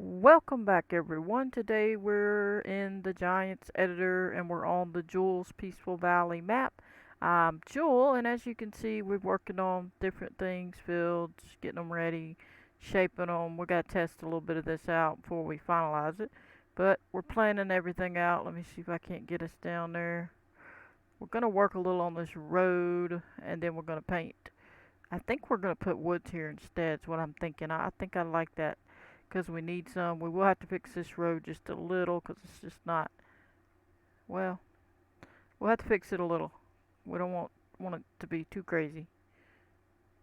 Welcome back, everyone. Today we're in the Giants editor and we're on the Jules Peaceful Valley map. I'm Jewel, and as you can see, we're working on different things, fields, getting them ready, shaping them. We got to test a little bit of this out before we finalize it, but we're planning everything out. Let me see if I can't get us down there. We're going to work a little on this road, and then we're going to paint. I think we're going to put woods here instead, is what I'm thinking. I think I like that because we need some. We will have to fix this road just a little because it's just not, well, we'll have to fix it a little. We don't want it to be too crazy.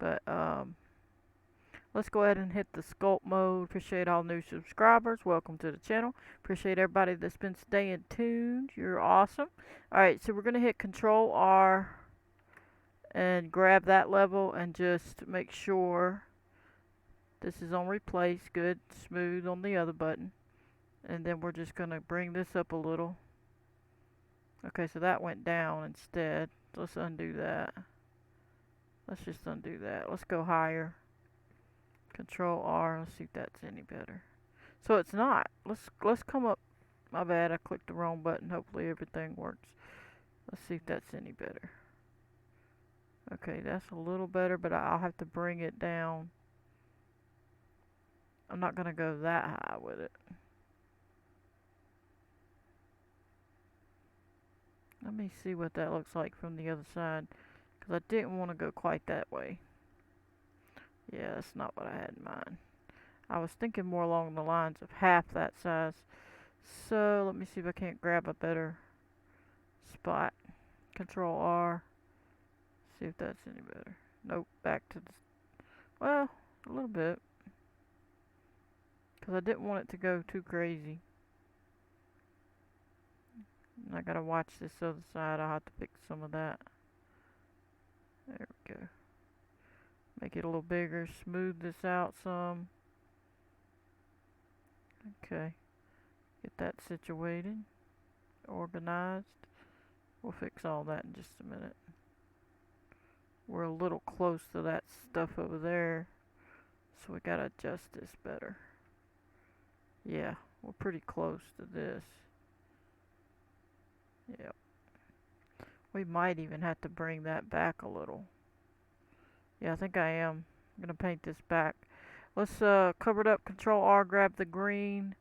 But let's go ahead and hit the sculpt mode. Appreciate all new subscribers. Welcome to the channel. Appreciate everybody that's been staying tuned. You're awesome. Alright, so we're going to hit Control R and grab that level and just make sure this is on replace. Good. Smooth on the other button. And then we're just going to bring this up a little. Okay, so that went down instead. Let's undo that. Let's just undo that. Let's go higher. Control R. Let's see if that's any better. So it's not. Let's come up. My bad. I clicked the wrong button. Hopefully everything works. Let's see if that's any better. Okay, that's a little better, but I'll have to bring it down. I'm not gonna go that high with it. Let me see what that looks like from the other side, because I didn't want to go quite that way. Yeah, that's not what I had in mind. I was thinking more along the lines of half that size. So let me see if I can't grab a better spot. Control R. See if that's any better. Nope, back to the, well, a little bit. Because I didn't want it to go too crazy. And I gotta watch this other side. I'll have to fix some of that. There we go. Make it a little bigger. Smooth this out some. Okay. Get that situated. Organized. We'll fix all that in just a minute. We're a little close to that stuff over there, so we gotta adjust this better. Yeah, we're pretty close to this. Yep. We might even have to bring that back a little. Yeah, I think I am. I'm gonna paint this back. Let's cover it up. Control R, grab the green.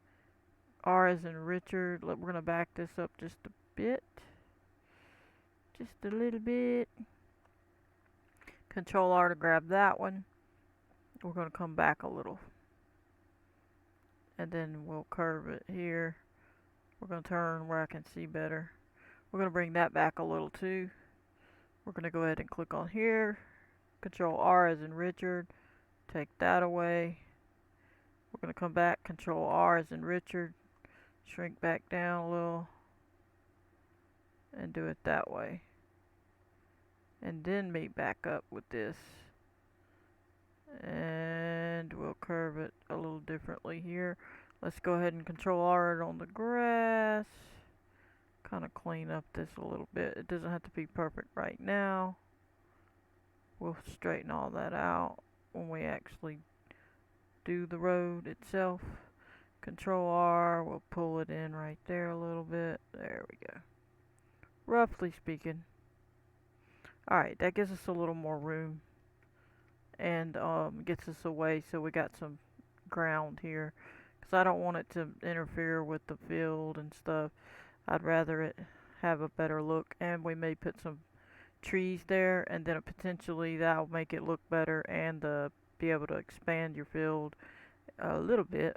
R as in Richard. We're gonna back this up just a bit. Just a little bit. Control R to grab that one. We're going to come back a little. And then we'll curve it here. We're going to turn where I can see better. We're going to bring that back a little too. We're going to go ahead and click on here. Control R as in Richard. Take that away. We're going to come back. Control R as in Richard. Shrink back down a little. And do it that way. And then meet back up with this. And we'll curve it a little differently here. Let's go ahead and Control R it on the grass. Kind of clean up this a little bit. It doesn't have to be perfect right now. We'll straighten all that out when we actually do the road itself. Control R, we'll pull it in right there a little bit. There we go. Roughly speaking. Alright, that gives us a little more room. And gets us away so we got some ground here. Because I don't want it to interfere with the field and stuff. I'd rather it have a better look. And we may put some trees there, and then potentially that'll make it look better and be able to expand your field a little bit.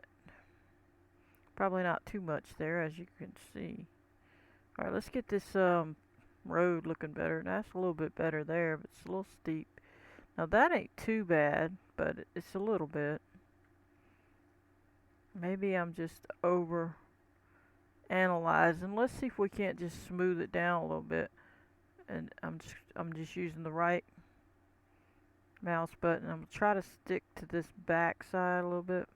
Probably not too much there, as you can see. Alright, let's get this road looking better. That's a little bit better there, but it's a little steep. Now that ain't too bad, but it's a little bit. Maybe I'm just over analyzing. Let's see if we can't just smooth it down a little bit. And I'm just using the right mouse button. I'm gonna try to stick to this back side a little bit.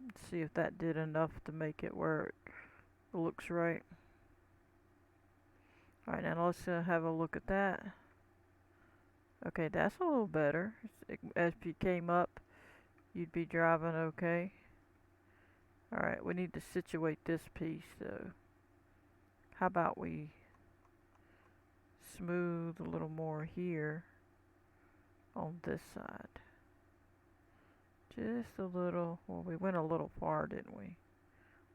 Let's see if that did enough to make it where it looks right. Alright, now let's have a look at that. Okay, that's a little better. As you came up, you'd be driving okay. Alright, we need to situate this piece though. How about we smooth a little more here on this side? Just a little. Well, we went a little far, didn't we?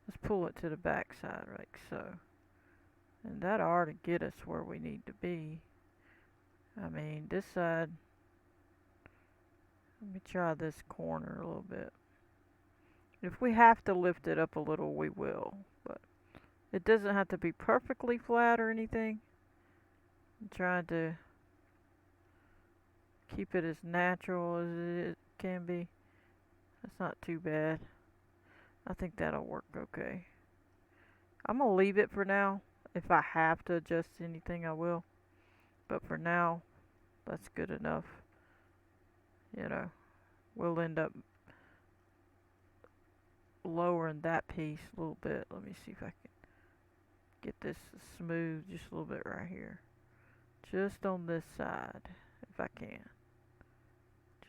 Let's pull it to the back side like so. And that ought to get us where we need to be. I mean, this side, let me try this corner a little bit. If we have to lift it up a little, we will. But it doesn't have to be perfectly flat or anything. I'm trying to keep it as natural as it can be. That's not too bad. I think that'll work okay. I'm gonna leave it for now. If I have to adjust anything, I will. But for now, that's good enough. You know, we'll end up lowering that piece a little bit. Let me see if I can get this smooth just a little bit right here. Just on this side, if I can.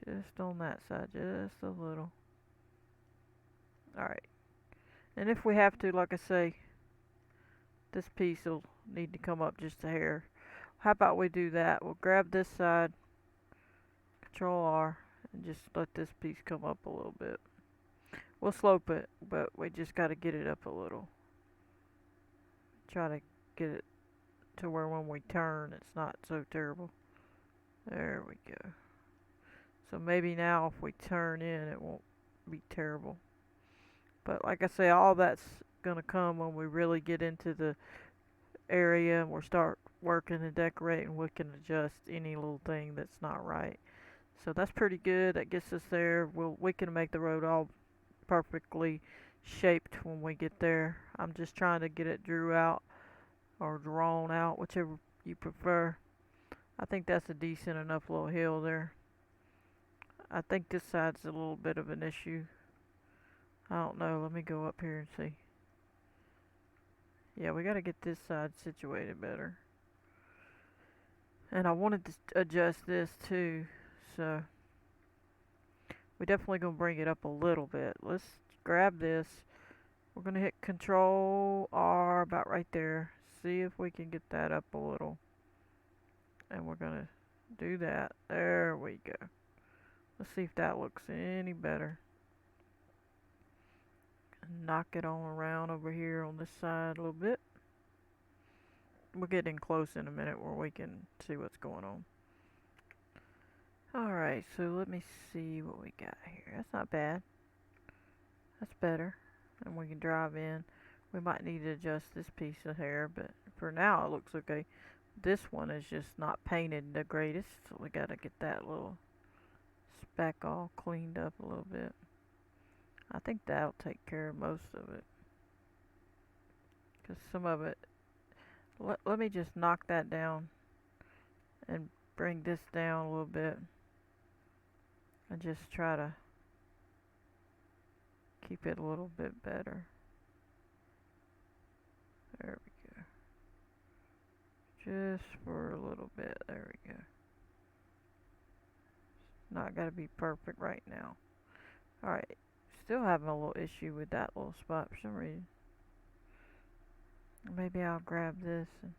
Just on that side, just a little. Alright. And if we have to, like I say, this piece will need to come up just a hair. How about we do that? We'll grab this side, Control R, and just let this piece come up a little bit. We'll slope it, but we just got to get it up a little. Try to get it to where when we turn, it's not so terrible. There we go. So maybe now if we turn in, it won't be terrible. But like I say, all that's going to come when we really get into the area and we'll start working and decorating. We can adjust any little thing that's not right. So that's pretty good. That gets us there. We can make the road all perfectly shaped when we get there. I'm just trying to get it drew out or drawn out, whichever you prefer. I think that's a decent enough little hill there. I think this side's a little bit of an issue. I don't know. Let me go up here and see. Yeah, we got to get this side situated better. And I wanted to adjust this too, so we're definitely going to bring it up a little bit. Let's grab this. We're going to hit Control R about right there. See if we can get that up a little. And we're going to do that. There we go. Let's see if that looks any better. Knock it on around over here on this side a little bit. We'll get in close in a minute where we can see what's going on. Alright, so let me see what we got here. That's not bad. That's better. And we can drive in. We might need to adjust this piece of hair, but for now it looks okay. This one is just not painted the greatest, so we gotta get that little speck all cleaned up a little bit. I think that'll take care of most of it. Because some of it, let me just knock that down and bring this down a little bit. And just try to keep it a little bit better. There we go. Just for a little bit. There we go. It's not got to be perfect right now. Alright. Still having a little issue with that little spot for some reason. Maybe I'll grab this and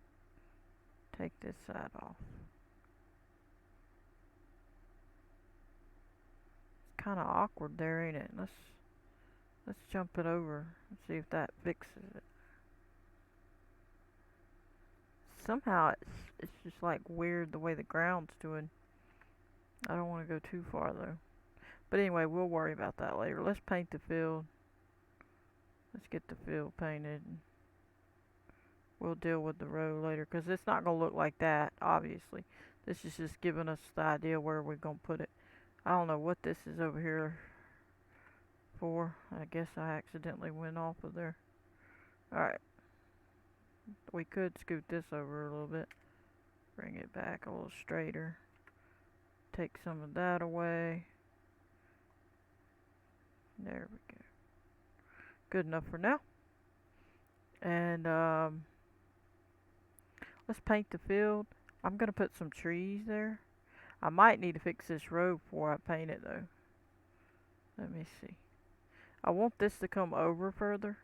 take this side off. It's kind of awkward there, ain't it? Let's jump it over and see if that fixes it. Somehow it's just like weird the way the ground's doing. I don't want to go too far though. But anyway, we'll worry about that later. Let's paint the field. Let's get the field painted. We'll deal with the road later because it's not going to look like that, obviously. This is just giving us the idea where we're going to put it. I don't know what this is over here for. I guess I accidentally went off of there. Alright. We could scoot this over a little bit. Bring it back a little straighter. Take some of that away. There we go. Good enough for now. And let's paint the field. I'm going to put some trees there. I might need to fix this road before I paint it though. Let me see. I want this to come over further,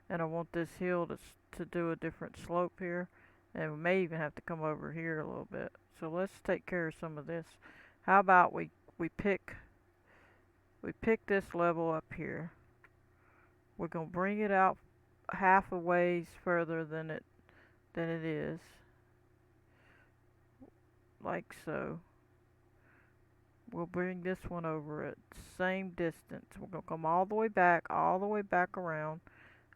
and I want this hill to do a different slope here, and we may even have to come over here a little bit. So let's take care of some of this. How about we pick this level up here. We're gonna bring it out half a ways further than it is, like so. We'll bring this one over at the same distance. We're gonna come all the way back around,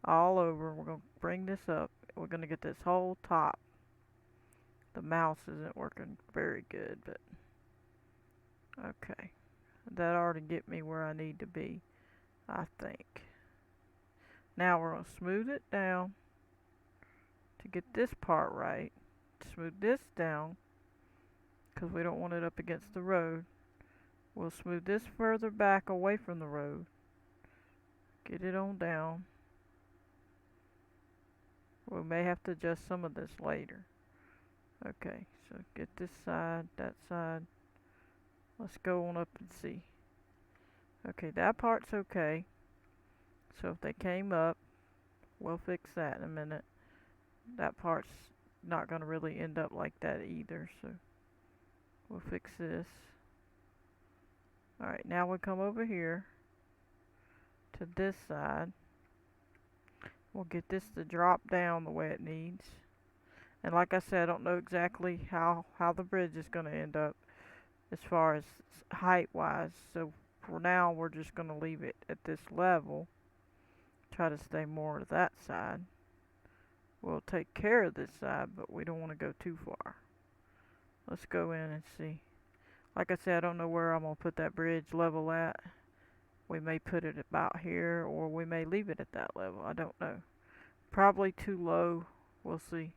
all over. We're gonna bring this up. We're gonna get this whole top. The mouse isn't working very good, but okay. That ought to get me where I need to be, I think. Now we're gonna smooth it down to get this part right. Smooth this down because we don't want it up against the road. We'll smooth this further back away from the road. Get it on down. We may have to adjust some of this later. Okay, so get this side, that side. Let's go on up and see. Okay, that part's okay. So if they came up, we'll fix that in a minute. That part's not going to really end up like that either, so we'll fix this. Alright, now we'll come over here to this side. We'll get this to drop down the way it needs. And like I said, I don't know exactly how the bridge is going to end up as far as height wise. So for now, we're just going to leave it at this level. Try to stay more to that side. We'll take care of this side, but we don't want to go too far. Let's go in and see. Like I said, I don't know where I'm going to put that bridge level at. We may put it about here, or we may leave it at that level. I don't know. Probably too low. We'll see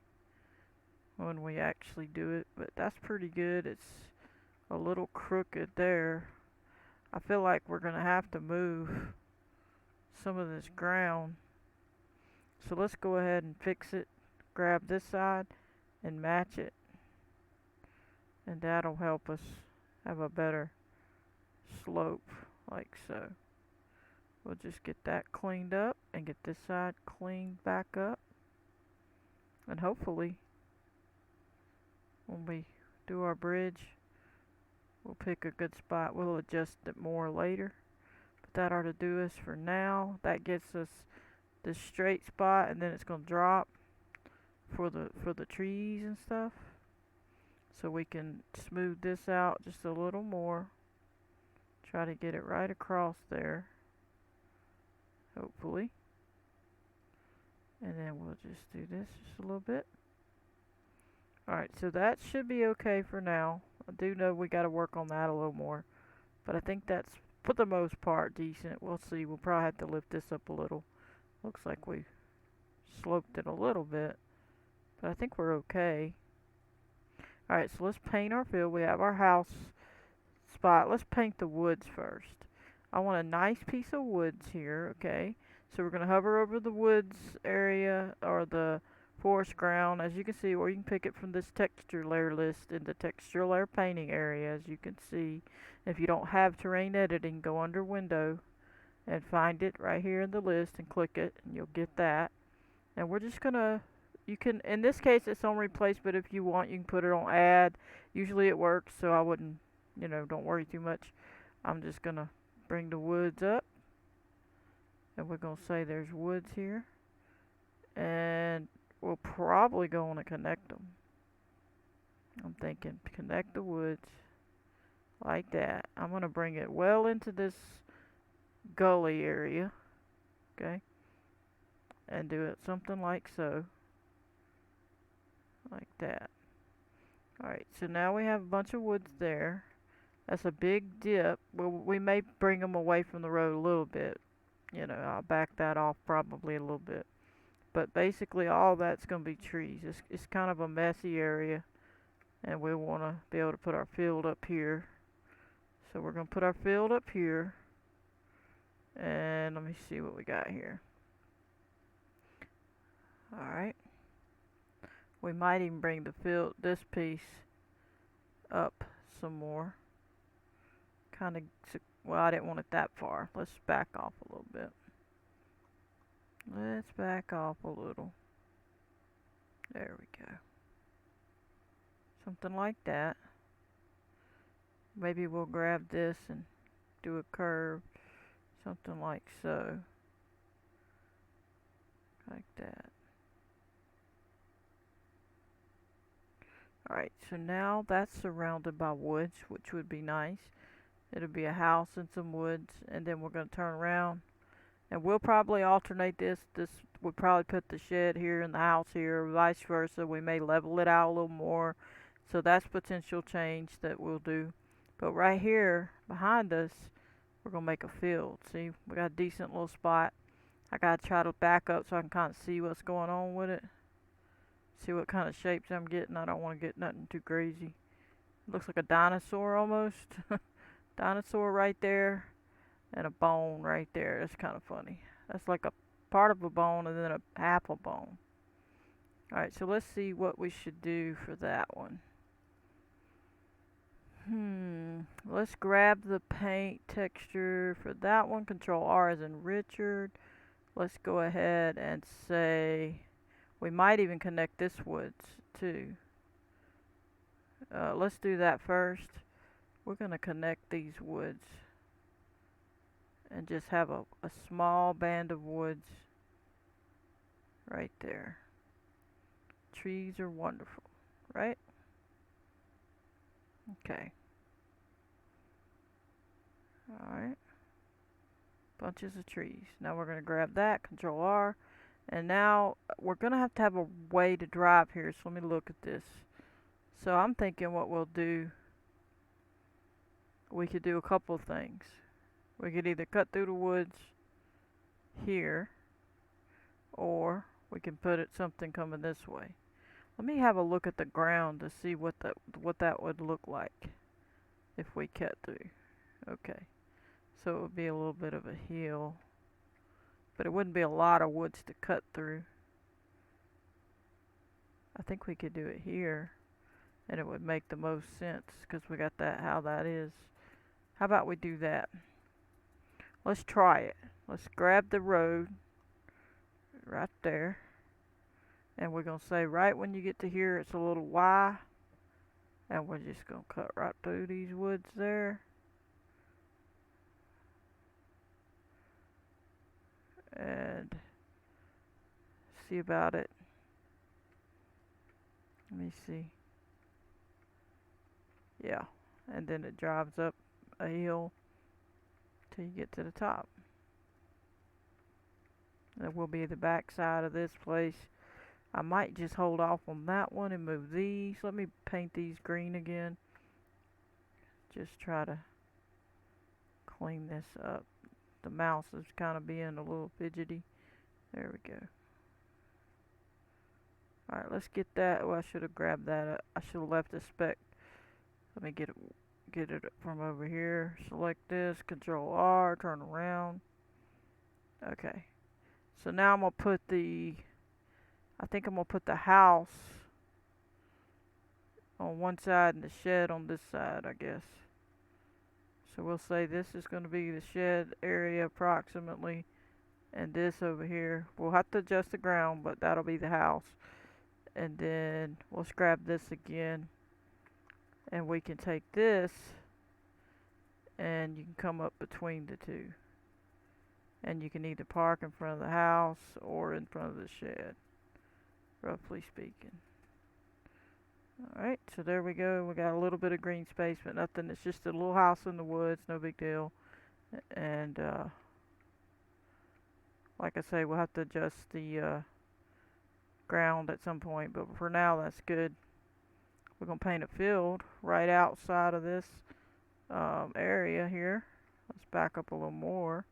when we actually do it, but that's pretty good. It's a little crooked there. I feel like we're going to have to move some of this ground. So let's go ahead and fix it. Grab this side and match it. And that'll help us have a better slope, like so. We'll just get that cleaned up and get this side cleaned back up. And hopefully, when we do our bridge, we'll pick a good spot. We'll adjust it more later. But that ought to do us for now. That gets us this straight spot, and then it's going to drop for the trees and stuff. So we can smooth this out just a little more. Try to get it right across there. Hopefully. And then we'll just do this just a little bit. Alright, so that should be okay for now. I do know we got to work on that a little more. But I think that's, for the most part, decent. We'll see. We'll probably have to lift this up a little. Looks like we sloped it a little bit. But I think we're okay. Alright, so let's paint our field. We have our house spot. Let's paint the woods first. I want a nice piece of woods here, okay? So we're going to hover over the woods area, or the forest ground, as you can see, or you can pick it from this texture layer list in the texture layer painting area, as you can see. If you don't have terrain editing, go under window and find it right here in the list and click it, and you'll get that. And we're just going to, you can, in this case it's on replace, but if you want you can put it on add. Usually it works, so I wouldn't, don't worry too much. I'm just going to bring the woods up, and we're going to say there's woods here, and we'll probably go on and connect them. I'm thinking connect the woods like that. I'm going to bring it well into this gully area, okay, and do it something like so, like that. Alright, so now we have a bunch of woods there. That's a big dip. Well, we may bring them away from the road a little bit. I'll back that off probably a little bit. But basically all that's going to be trees. It's kind of a messy area. And we want to be able to put our field up here. So we're going to put our field up here. And let me see what we got here. Alright. We might even bring the field, this piece, up some more. Kind of Well, I didn't want it that far. Let's back off a little bit. Let's back off a little. There we go. Something like that. Maybe we'll grab this and do a curve. Something like so. Like that. Alright, so now that's surrounded by woods, which would be nice. It'll be a house and some woods, and then we're going to turn around. And we'll probably alternate this. We'll probably put the shed here and the house here, vice versa. We may level it out a little more. So that's potential change that we'll do. But right here, behind us, we're going to make a field. See, we got a decent little spot. I got to try to back up so I can kind of see what's going on with it. See what kind of shapes I'm getting. I don't want to get nothing too crazy. Looks like a dinosaur almost. Dinosaur right there. And a bone right there. That's kind of funny. That's like a part of a bone and then a half a bone. Alright, so let's see what we should do for that one. Let's grab the paint texture for that one. Control R as in Richard. Let's go ahead and say we might even connect this woods too. Let's do that first. We're going to connect these woods and just have a small band of woods right there. Trees are wonderful, right? Okay. Alright. Bunches of trees. Now we're going to grab that, Control R. And now we're going to have a way to drive here. So let me look at this. So I'm thinking what we'll do, we could do a couple of things. We could either cut through the woods here, or we can put it something coming this way. Let me have a look at the ground to see what that would look like if we cut through. Okay, so it would be a little bit of a hill, but it wouldn't be a lot of woods to cut through. I think we could do it here, and it would make the most sense because we got that how that is. How about we do that? Let's try it. Let's grab the road right there. And we're going to say right when you get to here, it's a little Y. And we're just going to cut right through these woods there. And see about it. Let me see. Yeah. And then it drives up a hill till you get to the top. That will be the back side of this place. I might just hold off on that one and move these. Let me paint these green again. Just try to clean this up. The mouse is kind of being a little fidgety. There we go. Alright, let's get that. Oh, I should have grabbed that. I should have left the spec. Let me get it from over here. Select this, Control R, turn around. Okay. So now I'm going to put I think I'm going to put the house on one side and the shed on this side, I guess. So we'll say this is going to be the shed area approximately, and this over here. We'll have to adjust the ground, but that'll be the house. And then we'll grab this again, and we can take this, and you can come up between the two. And you can either park in front of the house or in front of the shed, roughly speaking. Alright, so there we go. We got a little bit of green space, but nothing. It's just a little house in the woods, no big deal. And like I say, we'll have to adjust the ground at some point, but for now that's good. We're going to paint a field right outside of this area here. Let's back up a little more.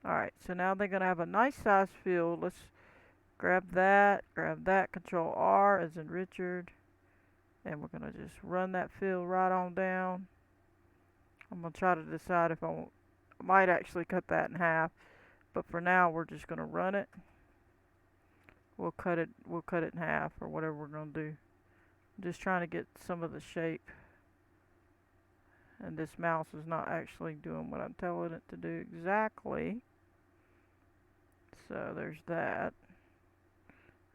Alright, so now they're going to have a nice sized field. Let's grab that, Control R as in Richard. And we're going to just run that field right on down. I'm going to try to decide if I might actually cut that in half. But for now, we're just going to run it. We'll cut it in half or whatever we're going to do. I'm just trying to get some of the shape. And this mouse is not actually doing what I'm telling it to do exactly. So there's that.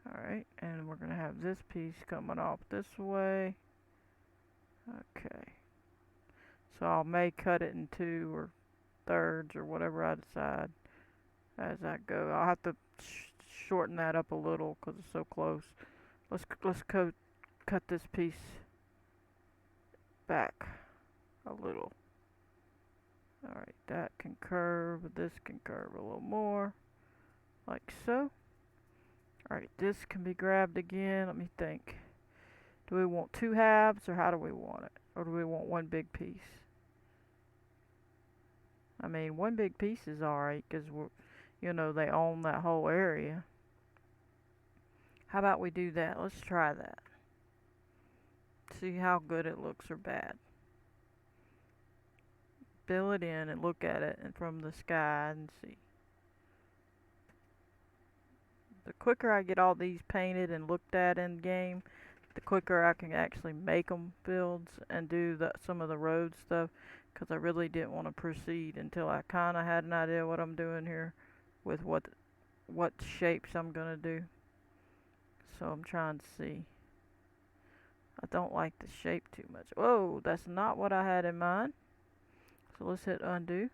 Alright, and we're going to have this piece coming off this way. Okay. So I may cut it in two or thirds or whatever I decide as I go. I'll have to shorten that up a little because it's so close. Let's cut this piece back a little. Alright, that can curve. This can curve a little more. Like so. Alright, this can be grabbed again. Let me think. Do we want two halves or how do we want it? Or do we want one big piece? I mean, one big piece is alright because you know, they own that whole area. How about we do that? Let's try that. See how good it looks or bad. Fill it in and look at it and from the sky and see. The quicker I get all these painted and looked at in game, the quicker I can actually make them builds and do some of the road stuff, because I really didn't want to proceed until I kind of had an idea what I'm doing here with what shapes I'm gonna do. So I'm trying to see. I don't like the shape too much. Whoa, that's not what I had in mind. So let's hit undo.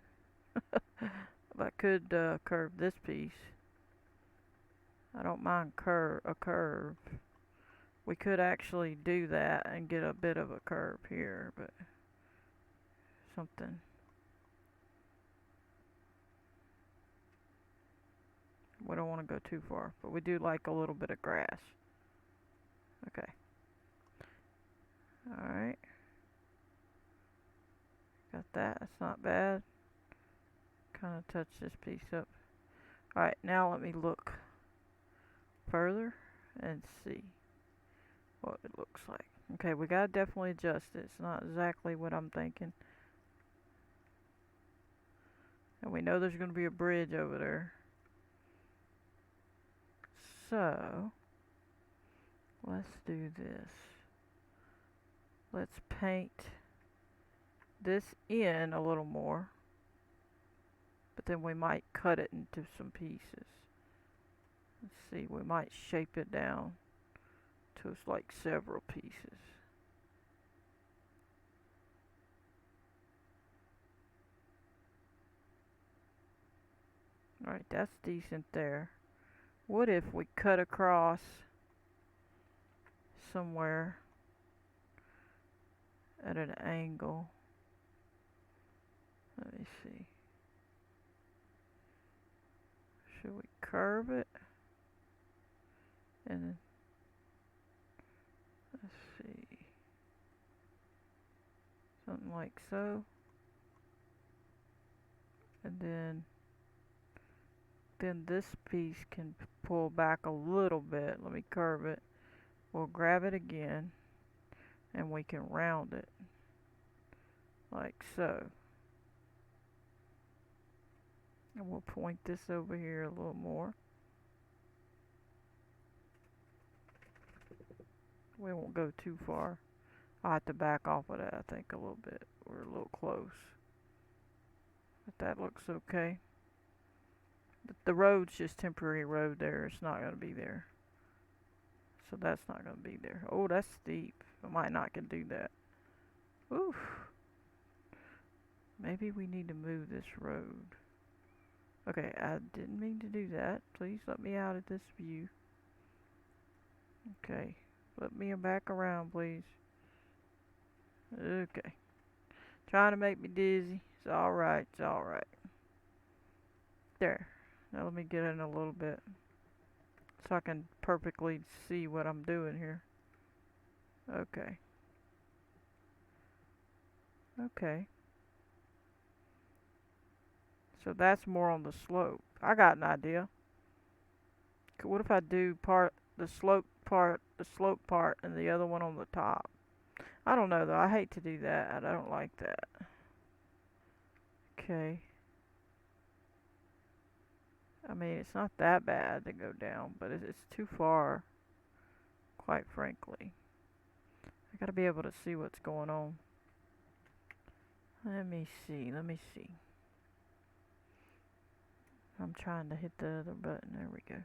If I could curve this piece. I don't mind a curve. We could actually do that and get a bit of a curve here, but something. We don't want to go too far, but we do like a little bit of grass. Okay. Alright. Got that. That's not bad. Kind of touch this piece up. Alright, now let me look further and see what it looks like. Okay, we gotta definitely adjust it. It's not exactly what I'm thinking. And we know there's gonna be a bridge over there. So, let's do this. Let's paint this in a little more. But then we might cut it into some pieces. Let's see, we might shape it down to like several pieces. Alright, that's decent there. What if we cut across somewhere at an angle? Let me see. Should we curve it? And then, let's see. Something like so. And then this piece can pull back a little bit. Let me curve it. We'll grab it again and we can round it like so. And we'll point this over here a little more. We won't go too far. I'll have to back off of that, I think, a little bit. We're a little close. But that looks okay. The road's just temporary road there. It's not going to be there. So that's not going to be there. Oh, that's steep. I might not can do that. Oof. Maybe we need to move this road. Okay, I didn't mean to do that. Please let me out of this view. Okay, let me back around, please. Okay. Trying to make me dizzy. It's alright, it's alright. There. Now let me get in a little bit so I can perfectly see what I'm doing here. Okay. Okay. So that's more on the slope. I got an idea. What if I do the slope part, and the other one on the top? I don't know though. I hate to do that. I don't like that. Okay. I mean, it's not that bad to go down, but it's too far, quite frankly. I gotta be able to see what's going on. Let me see, let me see. I'm trying to hit the other button. There we go.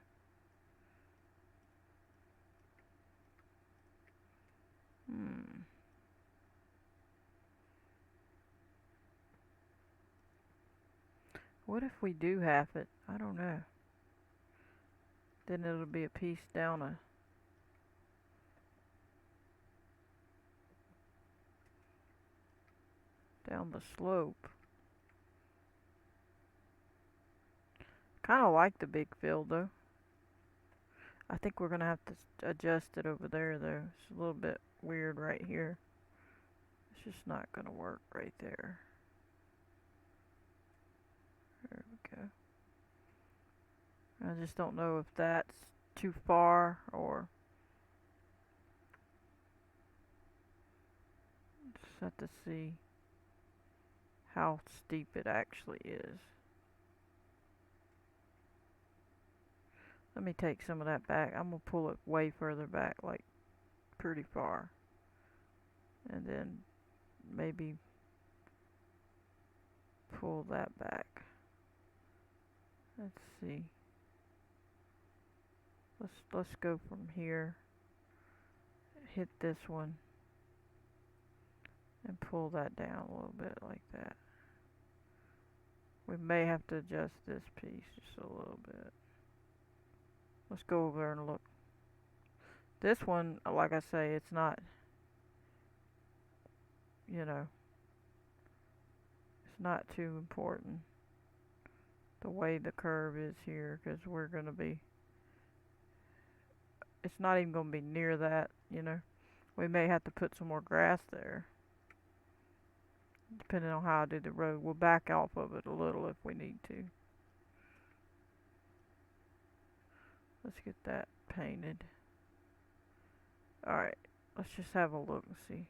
What if we do half it? I don't know. Then it'll be a piece down the slope. Kind of like the big fill though. I think we're gonna have to adjust it over there though. It's a little bit weird right here. It's just not gonna work right there. There we go. I just don't know if that's too far or just have to see how steep it actually is. Let me take some of that back. I'm gonna pull it way further back, like pretty far. And then maybe pull that back. Let's see. Let's go from here. Hit this one and pull that down a little bit like that. We may have to adjust this piece just a little bit. Let's go over there and look. This one, like I say, it's not, you know, it's not too important the way the curve is here, because we're going to be, it's not even going to be near that, you know. We may have to put some more grass there, depending on how I do the road. We'll back off of it a little if we need to. Let's get that painted. Alright, let's just have a look and see.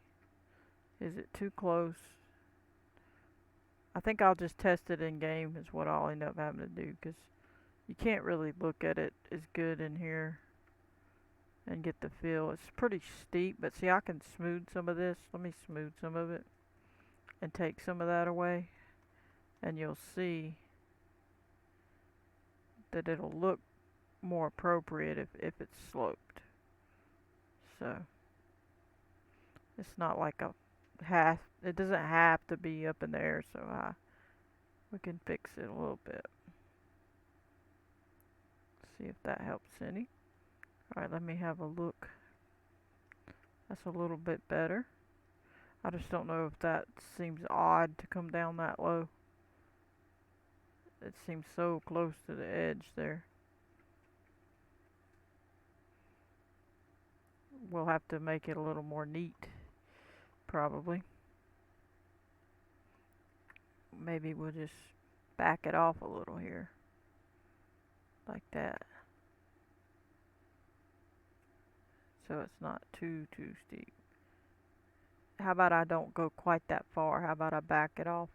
Is it too close? I think I'll just test it in game is what I'll end up having to do, because you can't really look at it as good in here and get the feel. It's pretty steep, but see, I can smooth some of this. Let me smooth some of it and take some of that away, and you'll see that it'll look more appropriate if it's sloped. So it's not like a half, it doesn't have to be up in the air so high. We can fix it a little bit. See if that helps any. Alright, let me have a look. That's a little bit better. I just don't know if that seems odd to come down that low. It seems so close to the edge there. We'll have to make it a little more neat, probably. Maybe we'll just back it off a little here, like that, so it's not too steep. How about I don't go quite that far? How about I back it off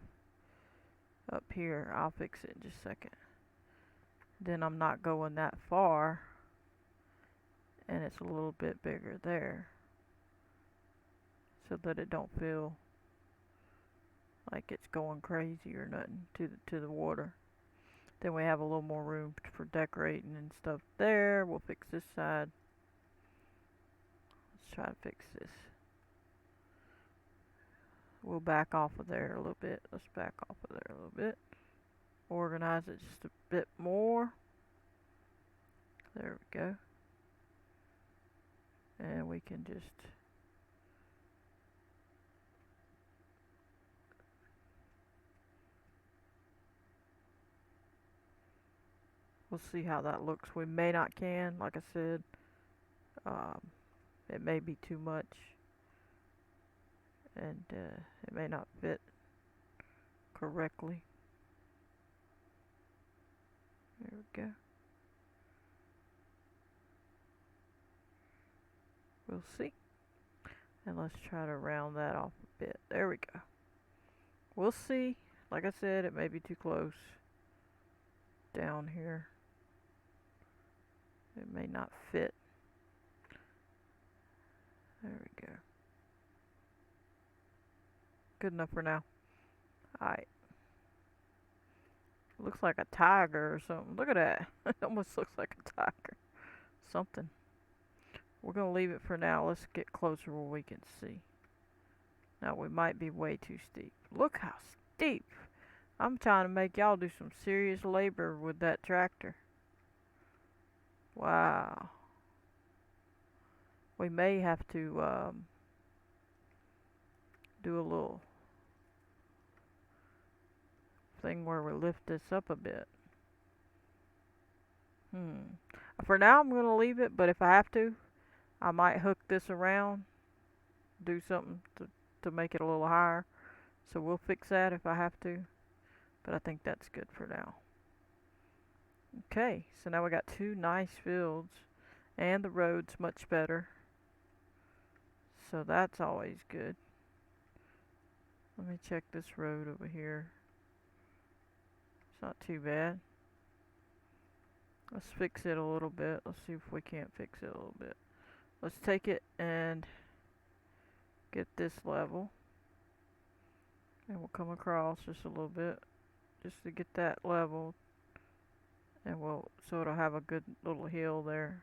up here? I'll fix it in just a second. Then I'm not going that far, and it's a little bit bigger there, so that it don't feel like it's going crazy or nothing to the water. Then we have a little more room for decorating and stuff there. We'll fix this side. Let's try to fix this. We'll back off of there a little bit. Let's back off of there a little bit. Organize it just a bit more. There we go. And we can just we'll see how that looks. We may not can, like I said. It may be too much, and it may not fit correctly. There we go. We'll see. And let's try to round that off a bit. There we go. We'll see. Like I said, it may be too close down here. It may not fit. There we go. Good enough for now. Alright. Looks like a tiger or something. Look at that. It almost looks like a tiger. Something. We're going to leave it for now. Let's get closer where we can see. Now, we might be way too steep. Look how steep. I'm trying to make y'all do some serious labor with that tractor. Wow. We may have to do a little thing where we lift this up a bit. For now, I'm going to leave it, but if I have to, I might hook this around, do something to make it a little higher. So we'll fix that if I have to, but I think that's good for now. Okay, so now we got two nice fields, and the road's much better. So that's always good. Let me check this road over here. It's not too bad. Let's fix it a little bit. Let's see if we can't fix it a little bit. Let's take it and get this level. And we'll come across just a little bit just to get that level. And so it'll have a good little hill there.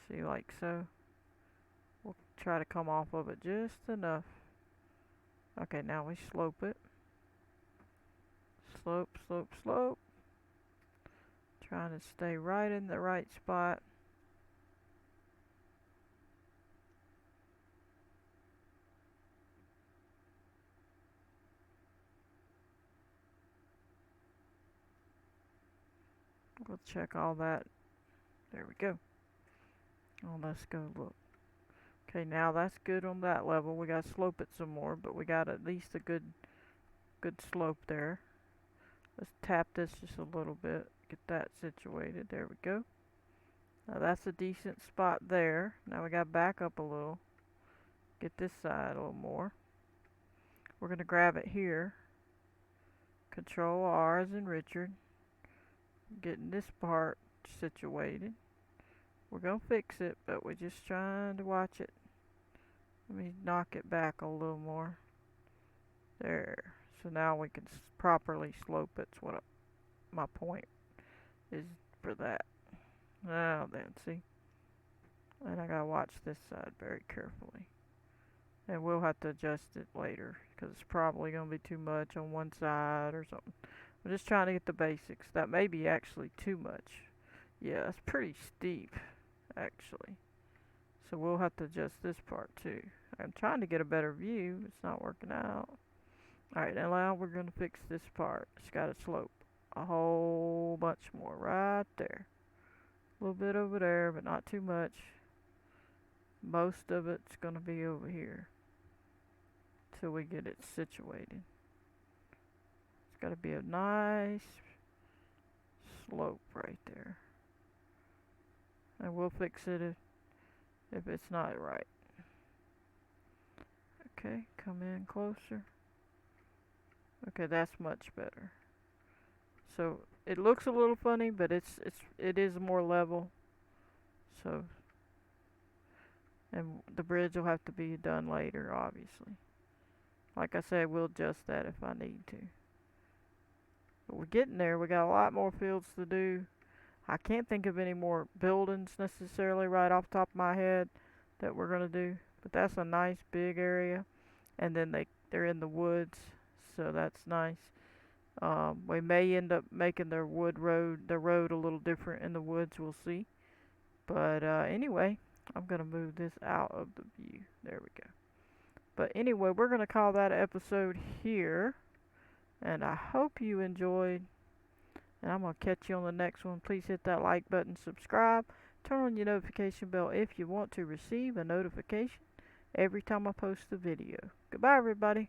See, like so. We'll try to come off of it just enough. Okay, now we slope it. Slope, slope, slope. Trying to stay right in the right spot. We'll check all that. There we go. Oh, let's go look. Okay, now that's good on that level. We gotta slope it some more, but we got at least a good slope there. Let's tap this just a little bit. Get that situated. There we go. Now that's a decent spot there. Now we gotta back up a little. Get this side a little more. We're gonna grab it here. Control R as in Richard. Getting this part situated. We're gonna fix it, but we're just trying to watch it. Let me knock it back a little more. There. So now we can properly slope it. That's what my point is for that. Now then, see? And I gotta watch this side very carefully. And we'll have to adjust it later, because it's probably gonna be too much on one side or something. I'm just trying to get the basics. That may be actually too much. Yeah, that's pretty steep, actually. So we'll have to adjust this part too. I'm trying to get a better view. It's not working out. Alright, now we're going to fix this part. It's got a slope. A whole bunch more right there. A little bit over there, but not too much. Most of it's going to be over here till we get it situated. It's got to be a nice slope right there. And we'll fix it if it's not right. Okay, come in closer. Okay, that's much better. So it looks a little funny, but it is more level. So, and the bridge will have to be done later, obviously. Like I said, we'll adjust that if I need to. But we're getting there. We got a lot more fields to do. I can't think of any more buildings necessarily right off the top of my head that we're gonna do. But that's a nice big area, and then they're in the woods, so that's nice. We may end up making the road a little different in the woods. We'll see. But anyway, I'm gonna move this out of the view. There we go. But anyway, we're gonna call that episode here, and I hope you enjoyed. And I'm gonna catch you on the next one. Please hit that like button, subscribe, turn on your notification bell if you want to receive a notification every time I post a video. Goodbye, everybody.